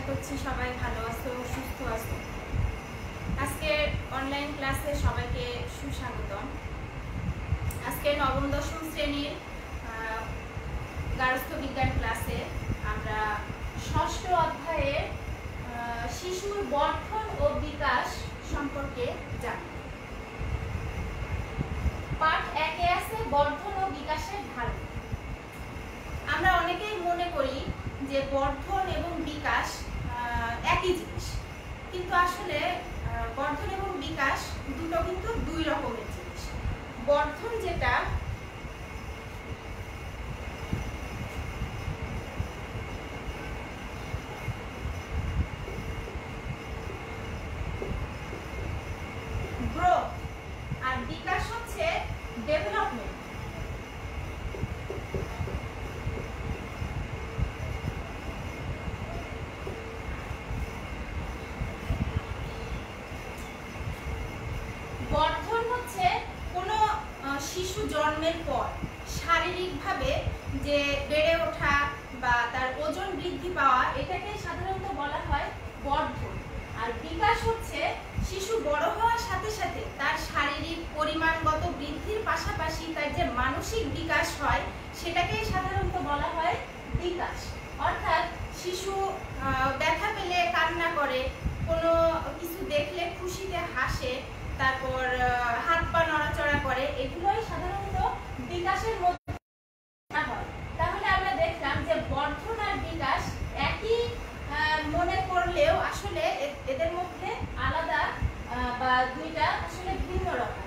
করছি সবাই ভালো আছো, সুস্থ আছো। আজকে অনলাইন ক্লাসে সবাইকে সুস্বাগতম। আজকে নবম দশম শ্রেণীর গার্হস্থ্য বিজ্ঞান ক্লাসে আমরা ষষ্ঠ অধ্যায়ে শিশুর বর্ধন ও বিকাশ সম্পর্কে জানব। পাঠ 1-এ আছে বর্ধন ও বিকাশের ধারণা। আমরা অনেকেই মনে করি যে বর্ধন এবং বিকাশ একই জিনিস, কিন্তু আসলে বর্ধন এবং বিকাশ দুটো কিন্তু দুই রকমের জিনিস। বর্ধন যেটা গ্রোথ আর বিকাশ হচ্ছে ডেভেলপমেন্ট। বর্ধন হচ্ছে কোনো শিশু জন্মের পর শারীরিকভাবে যে বেড়ে ওঠা বা তার ওজন বৃদ্ধি পাওয়া, এটাকে সাধারণত বলা হয় বর্ধন। আর বিকাশ হচ্ছে শিশু বড় হওয়ার সাথে সাথে তার শারীরিক পরিমাণগত বৃদ্ধির পাশাপাশি তার যে মানসিক বিকাশ হয়, সেটাকেই সাধারণত বলা হয় বিকাশ। অর্থাৎ শিশু ব্যথা পেলে কান্না করে, কোনো কিছু দেখলে খুশিতে হাসে, তারপর হাত পা নড়াচড়া করে, এগুলোই সাধারণত বিকাশের মধ্যে হয়। তাহলে আমরা দেখলাম যে বর্ধন আর বিকাশ একই মনে করলেও আসলে এদের মধ্যে আলাদা বা দুইটা আসলে ভিন্ন রকম।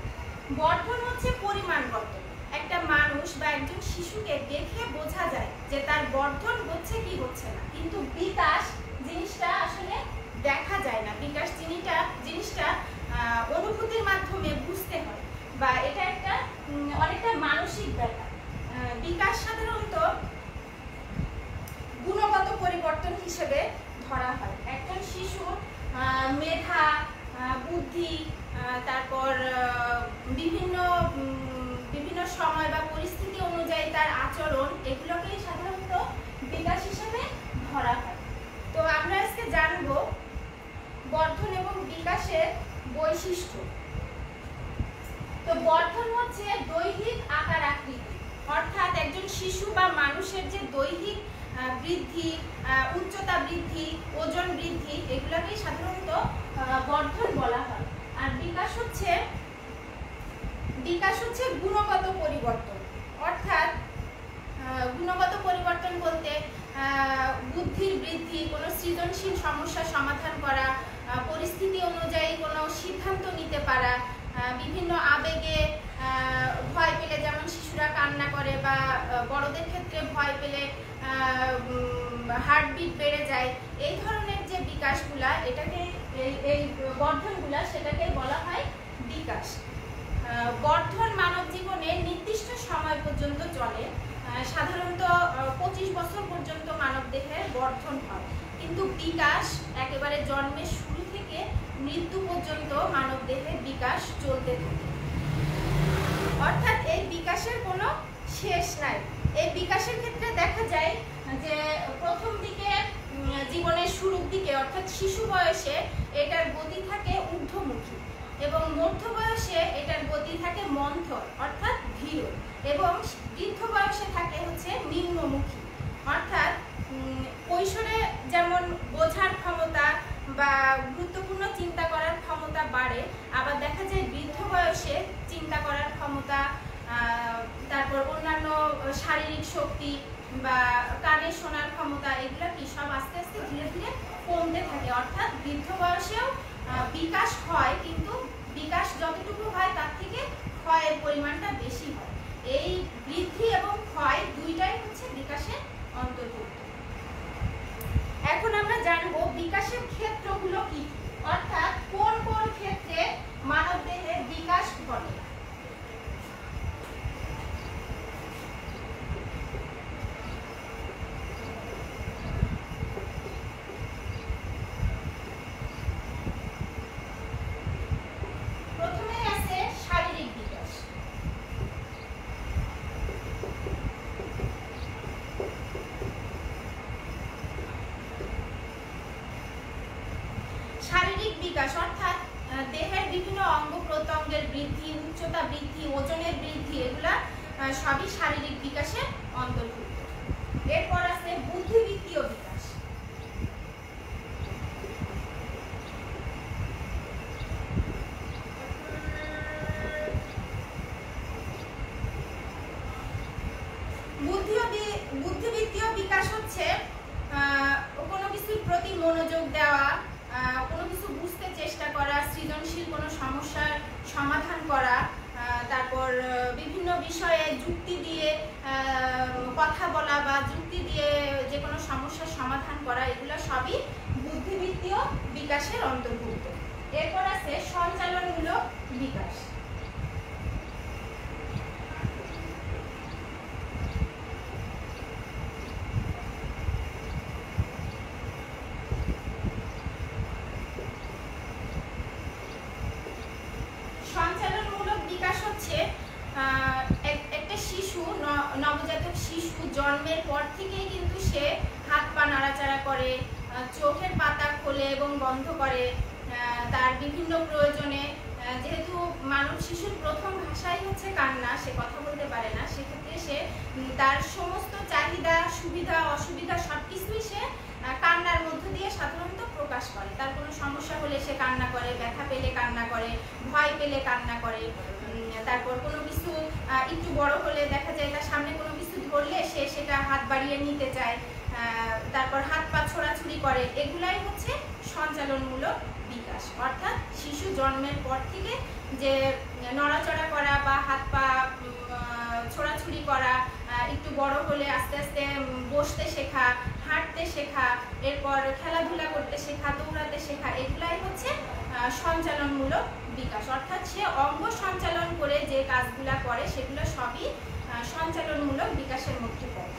বর্ধন হচ্ছে পরিমাণগত, একটা মানুষ বা একজন শিশুকে দেখে বোঝা যায় যে তার বর্ধন হচ্ছে কি হচ্ছে না, কিন্তু বিকাশ জিনিসটা আসলে দেখা যায় না। বিকাশ জিনিসটা অনুভূতির মাধ্যমে বুঝতে হয়, বা এটা একটা অনেকটা মানসিক ব্যাপার। বিকাশ সাধারণত গুণগত পরিবর্তন হিসেবে ধরা হয়। একজন শিশুর মেধা, বুদ্ধি, তারপর বিভিন্ন সময় বা পরিস্থিতি অনুযায়ী তার আচরণ, এগুলোকেই সাধারণত বিকাশ হিসেবে ধরা হয়। তো আমরা আজকে জানবো বর্ধন এবং বিকাশের বৈশিষ্ট্য। তো বর্ধন হচ্ছে দৈহিক আকার আকৃতি, অর্থাৎ একজন শিশু বা মানুষের যে দৈহিক বৃদ্ধি, উচ্চতা বৃদ্ধি, ওজন বৃদ্ধি, এগুলোকেই সাধারণত বর্ধন বলা হয়। আর বিকাশ হচ্ছে গুণগত পরিবর্তন, অর্থাৎ গুণগত পরিবর্তন বলতে বুদ্ধির বৃদ্ধি, কোনো সৃজনশীল সমস্যার সমাধান করা, পরিস্থিতি অনুযায়ী কোনো সিদ্ধান্ত নিতে পারা, বিভিন্ন আবেগে ভয় পেলে, যেমন শিশুরা কান্না করে বা বড়দের ক্ষেত্রে ভয় পেলে হার্টবিট বেড়ে যায়, এই ধরনের যে বিকাশগুলা, এটাকে এই বর্ধনগুলা, সেটাকে বলা হয় বিকাশ। বর্ধন মানব জীবনে নির্দিষ্ট সময় পর্যন্ত চলে, সাধারণত 25 বছর পর্যন্ত মানব দেহে বর্ধন হয়, কিন্তু বিকাশ একেবারে জন্মের শুরু থেকে মৃত্যু পর্যন্ত মানব দেহে বিকাশ চলতে থাকে। অর্থাৎ এই বিকাশের কোনো শেষ নাই। এই বিকাশের ক্ষেত্রে দেখা যায় যে প্রথম দিকে, জীবনের শুরুর দিকে অর্থাৎ শিশু বয়সে এটার গতি থাকে ঊর্ধ্বমুখী, এবং মধ্য বয়সে এটার গতি থাকে মন্থর অর্থাৎ ধীর, এবং বৃদ্ধ বয়সে থাকে হচ্ছে নিম্নমুখী। অর্থাৎ কৈশোরে যেমন বোঝার ক্ষমতা বা গুরুত্বপূর্ণ চিন্তা করার ক্ষমতা বাড়ে, আবার দেখা যায় বৃদ্ধ বয়সে চিন্তা করার ক্ষমতা, তারপর অন্যান্য শারীরিক শক্তি বা কানে শোনার ক্ষমতা, এগুলো কি সব আস্তে আস্তে ধীরে ধীরে কমতে থাকে। অর্থাৎ বৃদ্ধ বয়সেও বিকাশ হয়, কিন্তু বিকাশ যতটুকু হয় তার থেকে ক্ষয়ের পরিমাণটা বেশি হয়। এই বৃদ্ধি এবং ক্ষয় দুইটাই হচ্ছে বিকাশের অন্তর্ভুক্ত। এখন আমরা জানবো বিকাশের ক্ষেত্রগুলো কি, অর্থাৎ কোন কোন ক্ষেত্রে মানব দেহে বিকাশ ঘটে। প্রথমে আছে শারীরিক বিকাশ। বিকাশ অর্থাৎ দেহের বিভিন্ন অঙ্গ প্রত্যঙ্গের বৃদ্ধি, উচ্চতা বৃদ্ধি, ওজনের বৃদ্ধি, এগুলা সবই শারীরিক বিকাশের অন্তর্ভুক্ত। এরপর আছে বুদ্ধিবৃত্তীয় বিকাশ। বুদ্ধিবৃত্তীয় বিকাশ হচ্ছে কোনো কিছুর প্রতি মনোযোগ দেওয়া, কোনো কিছু বুঝতে চেষ্টা করা, সৃজনশীল কোনো সমস্যার সমাধান করা, তারপর বিভিন্ন বিষয়ে যুক্তি দিয়ে কথা বলা বা যুক্তি দিয়ে যে কোনো সমস্যার সমাধান করা, এগুলো সবই বুদ্ধিবৃত্তীয় বিকাশের অন্তর্ভুক্ত। এরপর আছে সঞ্চালনমূলক বিকাশ। সঞ্চালনমূলক বিকাশ হচ্ছে একটা শিশু, নবজাতক শিশু জন্মের পর থেকেই কিন্তু সে হাত পা নাড়াচাড়া করে, চোখের পাতা খোলে এবং বন্ধ করে, তার বিভিন্ন প্রয়োজনে, যেহেতু শিশুর প্রথম ভাষাই হচ্ছে কান্না, সে কথা বলতে পারে না, সেক্ষেত্রে সে তার সমস্ত চাহিদা, সুবিধা অসুবিধা সবকিছুই সে কান্নার মধ্য দিয়ে সাধারণত প্রকাশ করে। তার কোনো সমস্যা হলে সে কান্না করে, ব্যথা পেলে কান্না করে, ভয় পেলে কান্না করে। তারপর কোনো কিছু একটু বড় হলে দেখা যায় তার সামনে কোনো কিছু ধরলে সে সেটা হাত বাড়িয়ে নিতে চায়, তারপর হাত পা ছোড়াছুড়ি করে। এগুলাই হচ্ছে সঞ্চালনমূলক বিকাশ, অর্থাৎ শিশু জন্মের পর থেকে যে নড়াচড়া করা বা হাত পা ছোড়াছুড়ি করা, একটু বড় হলে আস্তে আস্তে বসতে শেখা, হাঁটতে শেখা, এরপর খেলাধুলা করতে শেখা, দৌড়াতে শেখা, এগুলাই হচ্ছে সঞ্চালনমূলক বিকাশ। অর্থাৎ সে অঙ্গ সঞ্চালন করে যে কাজগুলা করে সেগুলো সবই সঞ্চালনমূলক বিকাশের মধ্যে পড়ে।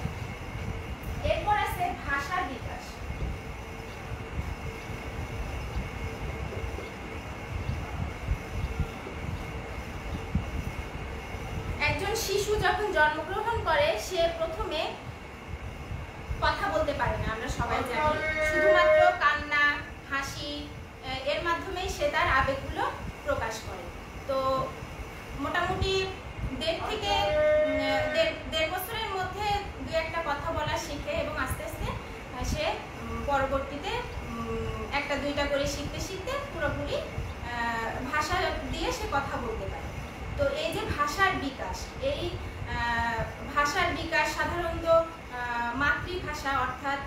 এরপর আছে ভাষা বিকাশ। একজন শিশু যখন জন্মগ্রহণ করে সে প্রথমে কথা বলতে পারে না, আমরা সবাই জানি, শুধুমাত্র কান্না, হাসি, এর মাধ্যমেই সে তার আবেগগুলো প্রকাশ করে। তো মোটামুটি দেড় বছরের মধ্যে দু একটা কথা বলা শিখে এবং আস্তে আস্তে সে পরবর্তীতে একটা দুইটা করে শিখতে শিখতে পুরোপুরি ভাষা দিয়ে সে কথা বলতে পারে। তো এই যে ভাষার বিকাশ, এই ভাষার বিকাশ সাধারণত মাতৃভাষা, অর্থাৎ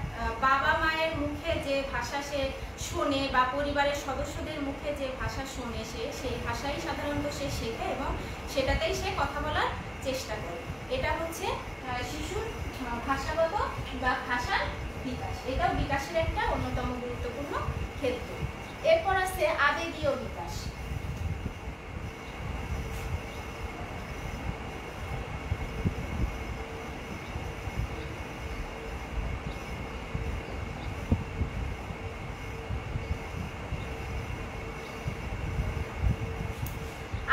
বাবা মায়ের মুখে যে ভাষা সে শোনে বা পরিবারের সদস্যদের মুখে যে ভাষা শোনে সে সেই ভাষাই সাধারণত সে শেখে এবং সেটাতেই সে কথা বলার চেষ্টা করে। এটা হচ্ছে শিশুর ভাষাগত বা ভাষার বিকাশ। এটাও বিকাশের একটা অন্যতম গুরুত্বপূর্ণ ক্ষেত্র। এরপর আছে আবেগীয় বিকাশ।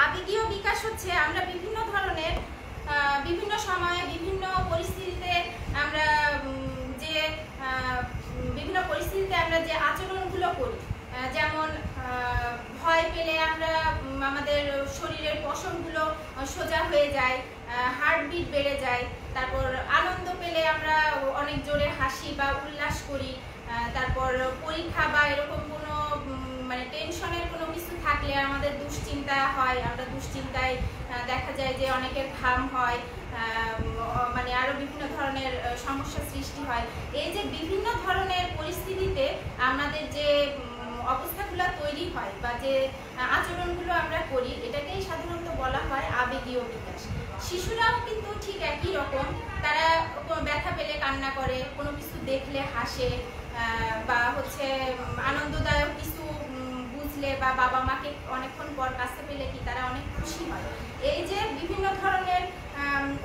আবেগীয় বিকাশ হচ্ছে আমরা বিভিন্ন ধরনের বিভিন্ন সময়ে বিভিন্ন পরিস্থিতিতে আমরা যে আচরণগুলো করি, যেমন ভয় পেলে আমরা আমাদের শরীরের পশমগুলো সোজা হয়ে যায়, হার্টবিট বেড়ে যায়, তারপর আনন্দ পেলে আমরা অনেক জোরে হাসি বা উল্লাস করি, তারপর পরীক্ষা বা এরকম কোনো মানে টেনশনের কোনো কিছু থাকলে আমাদের দুশ্চিন্তা হয়, আমরা দুশ্চিন্তায় দেখা যায় যে অনেকের ঘাম হয়, মানে আরো বিভিন্ন ধরনের সমস্যা সৃষ্টি হয়। এই যে বিভিন্ন ধরনের পরিস্থিতিতে আমাদের যে অবস্থাগুলো তৈরি হয় বা যে আচরণগুলো আমরা করি, এটাকেই সাধারণত বলা হয় আবেগীয় বিকাশ। শিশুরাও কিন্তু ঠিক একই রকম, তারা ব্যথা পেলে কান্না করে, কোনো কিছু দেখলে হাসে, বা হচ্ছে আনন্দদায়ক কিছু বুঝলে বা বাবা মাকে অনেকক্ষণ পর কাছে পেলে কি তারা অনেক খুশি হয়। এই যে বিভিন্ন ধরনের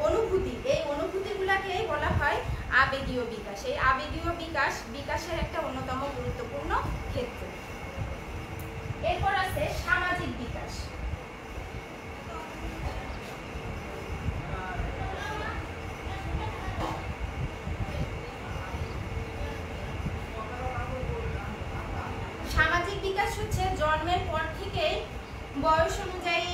অনুভূতি, এই অনুভূতিগুলোকেই বলা হয় আবেগীয় বিকাশ। এই আবেগীয় বিকাশের একটা অন্যতম গুরুত্বপূর্ণ ক্ষেত্র। এরপর আছে সামাজিক বিকাশ। সামাজিক বিকাশ হচ্ছে জন্মের পর থেকেই বয়স অনুযায়ী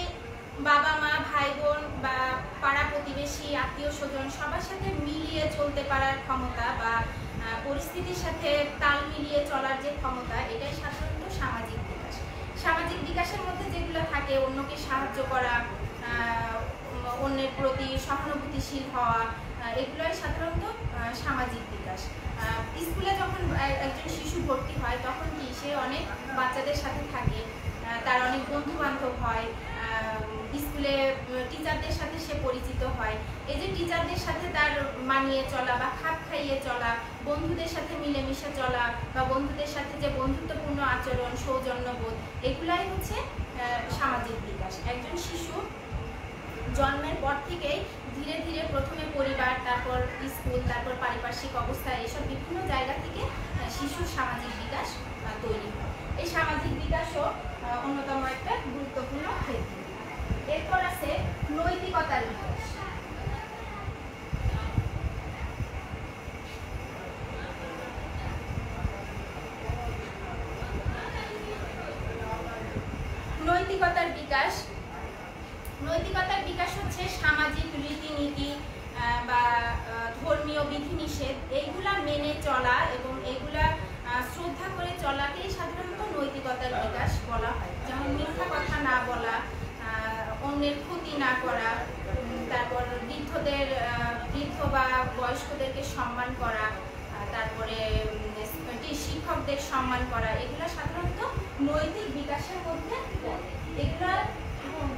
বাবা মা ভাই বোন বা পাড়া প্রতিবেশী আত্মীয় স্বজন সবার সাথে মিলিয়ে চলতে পারার ক্ষমতা বা পরিস্থিতির সাথে তাল মিলিয়ে চলার যে ক্ষমতা, এটাই সাধারণত সামাজিক বিকাশ। সামাজিক বিকাশের মধ্যে যেগুলো থাকে, অন্যকে সাহায্য করা, অন্যের প্রতি সহানুভূতিশীল হওয়া, এগুলোই সাধারণত সামাজিক বিকাশ। স্কুলে যখন একজন শিশু ভর্তি হয় তখন কি সে অনেক বাচ্চাদের সাথে থাকে, তার অনেক বন্ধু বান্ধব হয়, স্কুলে টিচারদের সাথে সে পরিচিত হয়। এই যে টিচারদের সাথে তার মানিয়ে চলা বা খাপ খাইয়ে চলা, বন্ধুদের সাথে মিলেমিশে চলা বা বন্ধুদের সাথে যে বন্ধুত্বপূর্ণ আচরণ, সৌজন্যবোধ, এগুলাই হচ্ছে সামাজিক বিকাশ। একজন শিশু জন্মের পর থেকেই ধীরে ধীরে প্রথমে পরিবার, তারপর স্কুল, তারপর পারিপার্শ্বিক অবস্থা, এসব বিভিন্ন জায়গা থেকে শিশুর সামাজিক বিকাশ তৈরি হয়। এই সামাজিক বিকাশও অন্যতম একটা গুরুত্বপূর্ণ ক্ষেত্র। এরপর আছে নৈতিকতার বিকাশ। নৈতিকতার বিকাশ, নৈতিকতার বিকাশ হচ্ছে সামাজিক রীতিনীতি বা ধর্মীয় বিধিনিষেধ এইগুলা মেনে চলা এবং এইগুলা শ্রদ্ধা করে চলাকেই সাধারণত নৈতিকতার বিকাশ বলা হয়। যেমন মিথ্যা কথা না বলা, অন্যের ক্ষতি না করা, তারপর বৃদ্ধ বা বয়স্কদেরকে সম্মান করা, তারপরে শিক্ষকদের সম্মান করা, এগুলা সাধারণত নৈতিক বিকাশের মধ্যে পড়ে। এগুলা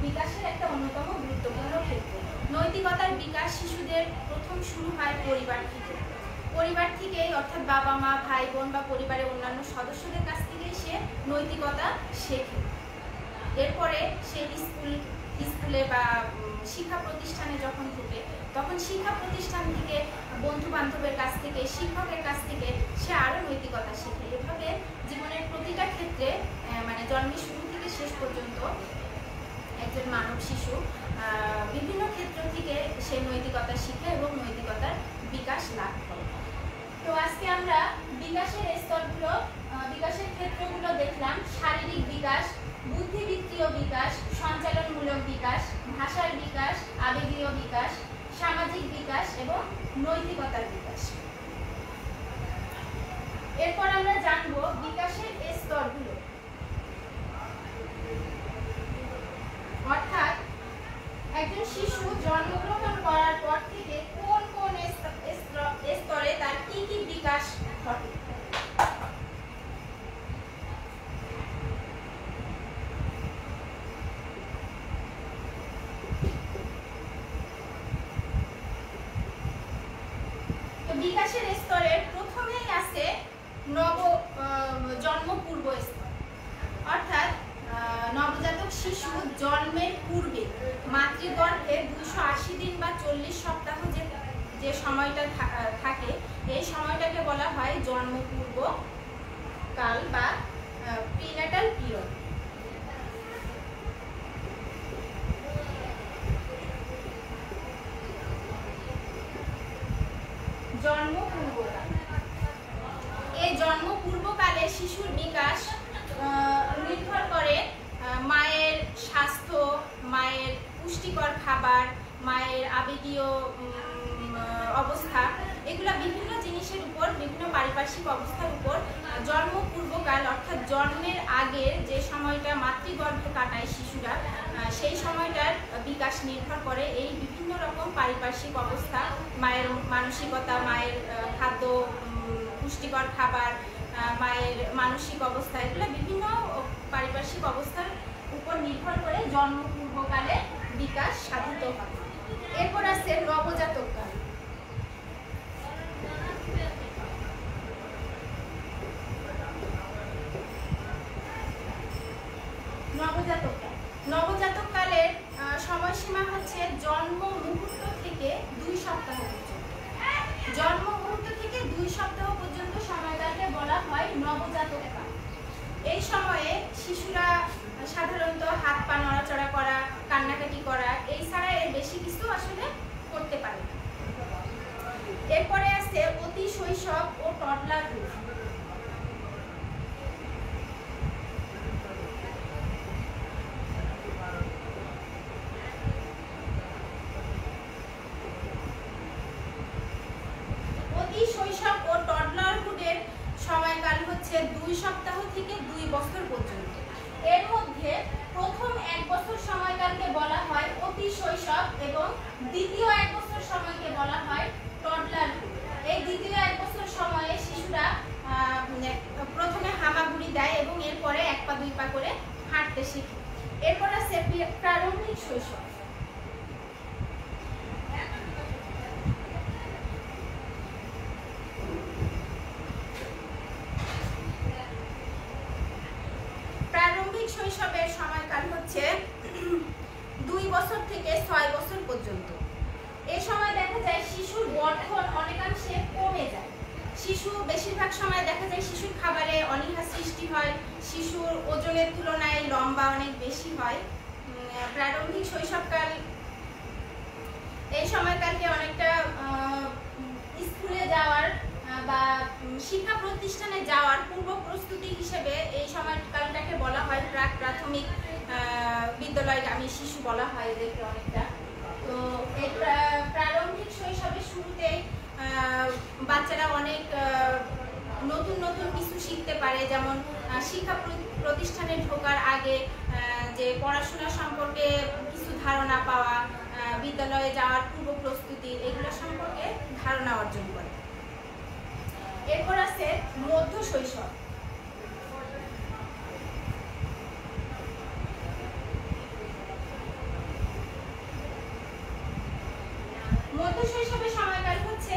বিকাশের একটা অন্যতম গুরুত্বপূর্ণ ক্ষেত্র। নৈতিকতার বিকাশ শিশুদের প্রথম শুরু হয় পরিবার থেকে। পরিবার থেকেই, অর্থাৎ বাবা মা ভাই বোন বা পরিবারের অন্যান্য সদস্যদের কাছ থেকেই সে নৈতিকতা শেখে। এরপরে সে স্কুলে বা শিক্ষা প্রতিষ্ঠানে যখন ঢুকে তখন শিক্ষা প্রতিষ্ঠান থেকে, বন্ধু বান্ধবের কাছ থেকে, শিক্ষকের কাছ থেকে সে আরও নৈতিকতা শেখে। এভাবে জীবনের প্রতিটা ক্ষেত্রে, মানে জন্মের শুরু থেকে শেষ পর্যন্ত একজন মানব শিশু বিভিন্ন ক্ষেত্র থেকে সে নৈতিকতা শিখে এবং নৈতিকতার বিকাশ লাভ করে। তো আজকে আমরা বিকাশের স্তরগুলো, বিকাশের ক্ষেত্রগুলো দেখলাম। শারীরিক বিকাশ, বুদ্ধিবৃত্তীয় বিকাশ, সঞ্চালনমূলক বিকাশ, ভাষার বিকাশ, আবেগীয় বিকাশ, সামাজিক বিকাশ এবং নৈতিকতার বিকাশ। এরপর আমরা জানবো বিকাশের স্তরগুলো, অর্থাৎ একজন শিশু জন্মগ্রহণ করার পর থেকে কোন কোন স্তরে তার কি কি বিকাশ ঘটে। তো বিকাশের স্তরের প্রথমেই আছে জন্মপূর্ব স্তর, অর্থাৎ নবজাতক শিশু জন্মের পূর্বে মাতৃগর্ভে 280 দিন বা 40 সপ্তাহ যে সময়টা থাকে, এই সময়টাকে বলা হয় জন্মপূর্ব কাল বা প্রিন্যাটাল পিরিয়ড। জন্মপূর্বকাল, এই জন্মপূর্বকালে শিশুর বিকাশ নির্ভর করে মায়ের স্বাস্থ্য, মায়ের পুষ্টিকর খাবার, মায়ের আবেগীয় অবস্থা, এগুলা বিভিন্ন জিনিসের উপর, বিভিন্ন পারিপার্শ্বিক অবস্থার উপর জন্মপূর্বকাল অর্থাৎ জন্মের আগের যে সময়টা মাতৃগর্ভে কাটায় শিশুরা, সেই সময়টার বিকাশ নির্ভর করে এই বিভিন্ন রকম পারিপার্শ্বিক অবস্থা, মায়ের মানসিকতা, মায়ের খাদ্য, পুষ্টিকর খাবার, মায়ের মানসিক অবস্থা, এগুলো বিভিন্ন পারিপার্শ্বিক অবস্থার উপর নির্ভর করে জন্মপূর্বকালে বিকাশ সাধিত হয়। এরপর আছে নবজাতক কাল। নবজাতক কালের সময়সীমা হচ্ছে জন্ম মুহূর্ত থেকে 2 সপ্তাহ পর্যন্ত। জন্ম মুহূর্ত থেকে 2 সপ্তাহ পর্যন্ত সময়কালকে বলা হয় নবজাতক কাল। এই সময়ে শিশুরা সাধারণত হাত পা নড়াচড়া করা, কান্নাকাটি করা, এই ছাড়া এর বেশি কিছু আসলে করতে পারে না। এরপরে আছে অতি শৈশব ও টডলার যুগ। হচ্ছে 2 সপ্তাহ থেকে 2 বছর পর্যন্ত। এর মধ্যে প্রথম 1 বছর সময়কালকে বলা হয় অতি শৈশব এবং দ্বিতীয় 1 বছর সময়কে বলা হয় টডলারহুড। এই দ্বিতীয় 1 বছর সময়ে শিশুরা প্রথমে হামাগুড়ি দেয় এবং এরপরে 1 পা 2 পা করে হাঁটতে শেখে। এরপর আছে প্রারম্ভিক শৈশব। প্রারম্ভিক শৈশবের সময়কাল হচ্ছে 2 বছর থেকে 6 বছর পর্যন্ত। এই সময় দেখা যায় শিশুর গঠন অনেকাংশে কমে যায়। বেশিরভাগ সময় দেখা যায় শিশুর খাবারে অনীহা সৃষ্টি হয়, শিশুর ওজনের তুলনায় লম্বা অনেক বেশি হয়। প্রারম্ভিক শৈশবকাল এই সময়কালকে অনেকটা স্কুলে যাওয়ার বা শিক্ষা প্রতিষ্ঠানে যাওয়ার পূর্ব প্রস্তুতি হিসেবে এই সময়কালটাকে বলা হয় প্রাক প্রাথমিক বিদ্যালয়গামী শিশু বলা হয় এদেরকে অনেকটা। তো এই প্রারম্ভিক শৈশবের শুরুতে বাচ্চারা অনেক নতুন নতুন কিছু শিখতে পারে, যেমন শিক্ষা প্রতিষ্ঠানে ঢোকার আগে যে পড়াশোনা সম্পর্কে কিছু ধারণা পাওয়া, বিদ্যালয়ে যাওয়ার পূর্ব প্রস্তুতি, এগুলো সম্পর্কে ধারণা অর্জন করে। এরপর আছে মধ্য শৈশব। মধ্য শৈশবের সময়কাল হচ্ছে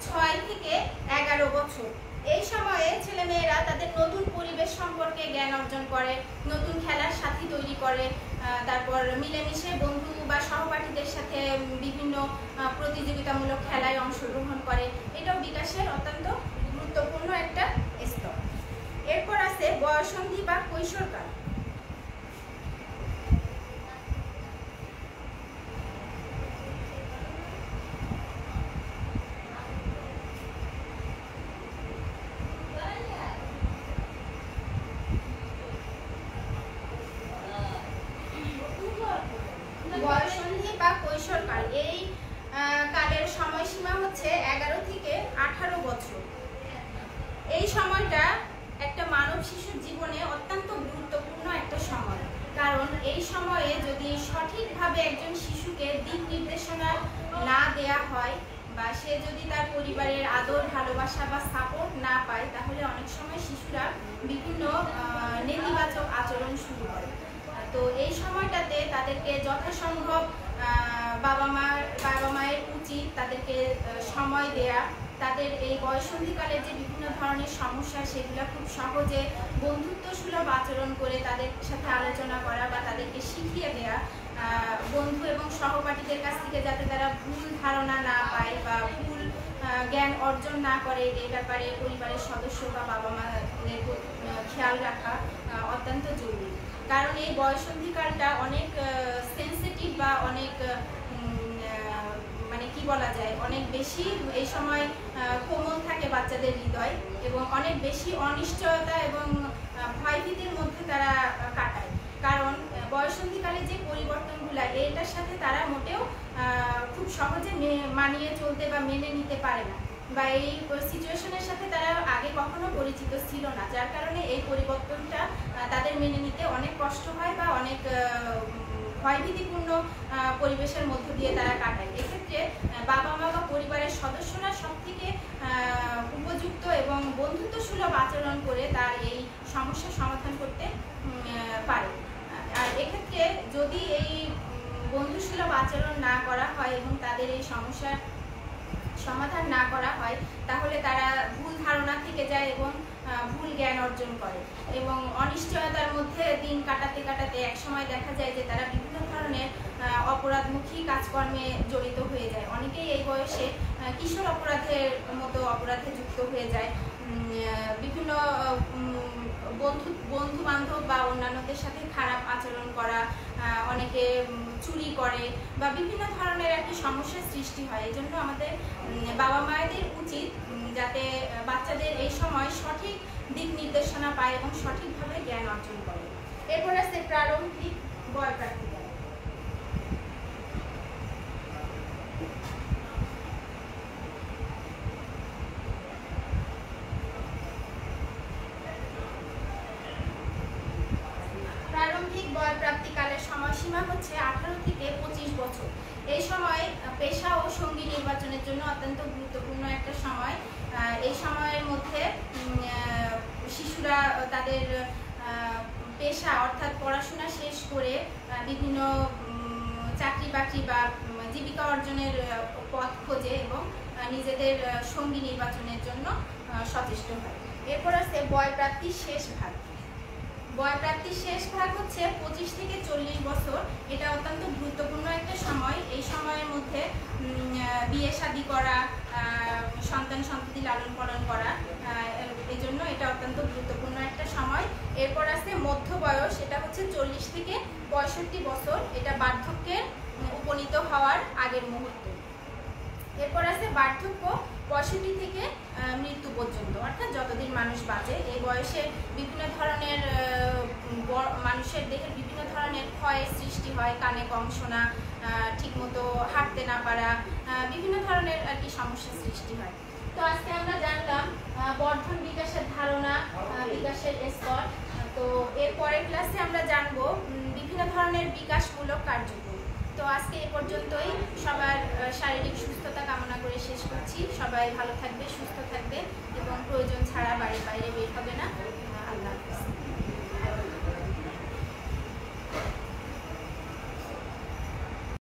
6 থেকে 11 বছর। এই সময়ে ছেলেমেয়েরা তাদের নতুন পরিবেশ সম্পর্কে জ্ঞান অর্জন করে, নতুন খেলার সাথী তৈরি করে, তারপর মিলেমিশে বন্ধু বা সহপাঠীদের সাথে বিভিন্ন প্রতিযোগিতামূলক খেলায় অংশগ্রহণ করে। এটাও বিকাশের অত্যন্ত গুরুত্বপূর্ণ একটা স্তর। এরপর আছে বয়ঃসন্ধি বা কৈশোরকাল। বয়ঃসন্ধি বা কৈশোরকাল এই কালের সময়সীমা হচ্ছে 11 থেকে 18 বছর। এই সময়টা একটা মানব শিশুর জীবনে অত্যন্ত গুরুত্বপূর্ণ একটা সময়, কারণ এই সময়ে যদি সঠিকভাবে একজন শিশুকে দিক নির্দেশনা না দেয়া হয় বা সে যদি তার পরিবারের আদর ভালোবাসা বা সাপোর্ট না পায়, তাহলে অনেক সময় শিশুরা বিভিন্ন নেতিবাচক আচরণ শুরু করে। তো এই সময়টাতে তাদেরকে যথাসম্ভব বাবা মায়ের উচিত তাদেরকে সময় দেয়া, তাদের এই বয়ঃসন্ধিকালের যে বিভিন্ন ধরনের সমস্যা সেগুলো খুব সহজে বন্ধুত্বসুলভ আচরণ করে তাদের সাথে আলোচনা করা বা তাদেরকে শিখিয়ে দেয়া, বন্ধু এবং সহপাঠীদের কাছ থেকে যাতে তারা ভুল ধারণা না পায় বা ভুল জ্ঞান অর্জন না করে, এই ব্যাপারে পরিবারের সদস্য বা বাবা মাদের খেয়াল রাখা অত্যন্ত জরুরি। কারণ এই বয়ঃসন্ধিকালটা অনেক সেন্সিটিভ বা অনেক মানে কি বলা যায়, অনেক বেশি এই সময় কোমল থাকে বাচ্চাদের হৃদয় এবং অনেক বেশি অনিশ্চয়তা এবং ভয়ভীতির মধ্যে তারা কাটায়। কারণ বয়ঃসন্ধিকালে যে পরিবর্তনগুলো এটার সাথে তারা মোটেও খুব সহজে মানিয়ে চলতে বা মেনে নিতে পারে না, বা এই সিচুয়েশনের সাথে তারা আগে কখনো পরিচিত ছিল না, যার কারণে এই পরিবর্তনটা তাদের মেনে নিতে অনেক কষ্ট হয় বা অনেক ভয়ভীতিপূর্ণ পরিবেশের মধ্য দিয়ে তারা কাটায়। এক্ষেত্রে বাবা মা বা পরিবারের সদস্যরা সবথেকে উপযুক্ত এবং বন্ধুত্বসুলভ আচরণ করে তার এই সমস্যার সমাধান করতে পারে। আর এক্ষেত্রে যদি এই বন্ধুসুলভ আচরণ না করা হয় এবং তাদের এই সমস্যার সমাধান না করা হয়, তাহলে তারা ভুল ধারণা থেকে যায় এবং ভুল জ্ঞান অর্জন করে এবং অনিশ্চয়তার মধ্যে দিন কাটাতে কাটাতে একসময় দেখা যায় যে তারা বিভিন্ন ধরনের অপরাধমুখী কাজকর্মে জড়িত হয়ে যায়। অনেকেই এই বয়সে কিশোর অপরাধের মতো অপরাধে যুক্ত হয়ে যায়। বিভিন্ন বন্ধু বান্ধব বা অন্যান্যদের সাথে খারাপ আচরণ করা, অনেকে চুরি করে বা বিভিন্ন ধরনের একটি সমস্যার সৃষ্টি হয়। এই জন্য আমাদের বাবা মায়েদের উচিত যাতে বাচ্চাদের এই সময় সঠিক দিক নির্দেশনা পায় এবং সঠিকভাবে জ্ঞান অর্জন করে। এরপর আছে প্রারম্ভিক বয়ঃপ্রাপ্তি। জন্য অত্যন্ত গুরুত্বপূর্ণ একটা সময়। এই সময়ের মধ্যে শিশুরা তাদের পেশা অর্থাৎ পড়াশোনা শেষ করে বিভিন্ন চাকরি বাকরি বা জীবিকা অর্জনের পথ খোঁজে এবং নিজেদের সঙ্গী নির্বাচনের জন্য সচেষ্ট হয়। এরপর আছে বয়প্রাপ্তির শেষ ভাগ। বয়প্রাপ্তির শেষ ভাগ হচ্ছে 25 থেকে 40 বছর। এটা অত্যন্ত গুরুত্বপূর্ণ একটা সময়। এই সময়ের মধ্যে বিয়ে শাদী করা, সন্তান সন্ততি লালন পালন করা, এই জন্য এটা অত্যন্ত গুরুত্বপূর্ণ একটা সময়। এরপর আছে মধ্য বয়স, এটা হচ্ছে 40 থেকে 65 বছর। এটা বার্ধক্যের উপনীত হওয়ার আগের মুহূর্ত। এরপর আছে বার্ধক্য 65 থেকে মৃত্যু পর্যন্ত, অর্থাৎ যতদিন মানুষ বাঁচে। এই বয়সে বিভিন্ন ধরনের মানুষের দেহের বিভিন্ন ধরনের ক্ষয়ের সৃষ্টি হয়, কানে কম শোনা, ঠিকমতো হাঁটতে না পারা, বিভিন্ন ধরনের আর কি সমস্যার সৃষ্টি হয়। তো আজকে আমরা জানলাম বর্ধন বিকাশের ধারণা, বিকাশের স্তর। তো এর পরের ক্লাসে আমরা জানবো বিভিন্ন ধরনের বিকাশমূলক কার্যক্রম। তো আজকে এ পর্যন্তই। সবার শারীরিক সুস্থতা কামনা করে শেষ করছি। সবাই ভালো থাকবে, সুস্থ থাকবে এবং প্রয়োজন ছাড়া বাড়ির বাইরে বের হবে না।